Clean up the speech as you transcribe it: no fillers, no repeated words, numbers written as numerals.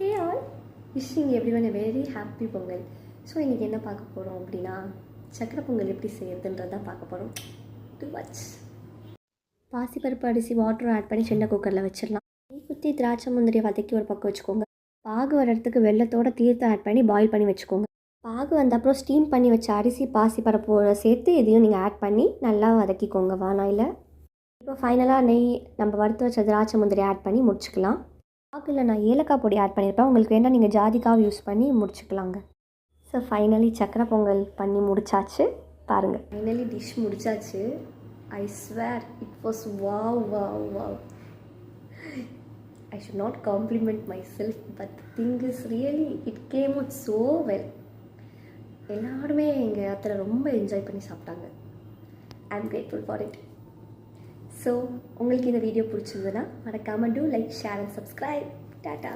Hey all, wishing everyone a very happy Pongal. So இன்றைக்கி என்ன பார்க்க போகிறோம் அப்படின்னா, சக்கரை பொங்கல் எப்படி செய்யறதுன்றது தான் பார்க்க போகிறோம். To watch. பாசிப்பருப்பு அரிசி வாட்டரும் ஆட் பண்ணி சின்ன குக்கரில் வச்சிடலாம். குத்தி திராட்சை முந்திரியை வதக்கி ஒரு பக்கம் வச்சுக்கோங்க. பாகு வரத்துக்கு வெள்ளத்தோட தீர்த்தம் ஆட் பண்ணி பாயில் பண்ணி வச்சுக்கோங்க. பாகு வந்த அப்புறம் ஸ்டீம் பண்ணி வச்ச அரிசி பாசிப்பருப்போட சேர்த்து இதையும் நீங்கள் ஆட் பண்ணி நல்லா வதக்கிக்கோங்க வானாயில். இப்போ ஃபைனலாக நெய் நம்ம வறுத்து வச்ச திராட்சை முந்திரி ஆட் பண்ணி முடிச்சுக்கலாம். பாகில் நான் ஏலக்காய் பொடி ஆட் பண்ணியிருப்பேன், உங்களுக்கு வேணால் நீங்கள் ஜாதிக்காவை யூஸ் பண்ணி முடிச்சுக்கலாங்க. ஸோ ஃபைனலி சக்கரை பொங்கல் பண்ணி முடிச்சாச்சு. பாருங்கள், ஃபைனலி டிஷ் முடிச்சாச்சு. I swear it was wow wow wow. I should not compliment myself, but thing is really it came out so well. எல்லாருமே எங்கள் இடத்துல ரொம்ப என்ஜாய் பண்ணி சாப்பிட்டாங்க. I am grateful for it. So உங்களுக்கு இந்த video பிடிச்சிருந்ததுன்னா மறக்காமல் do like, share and subscribe. Tata.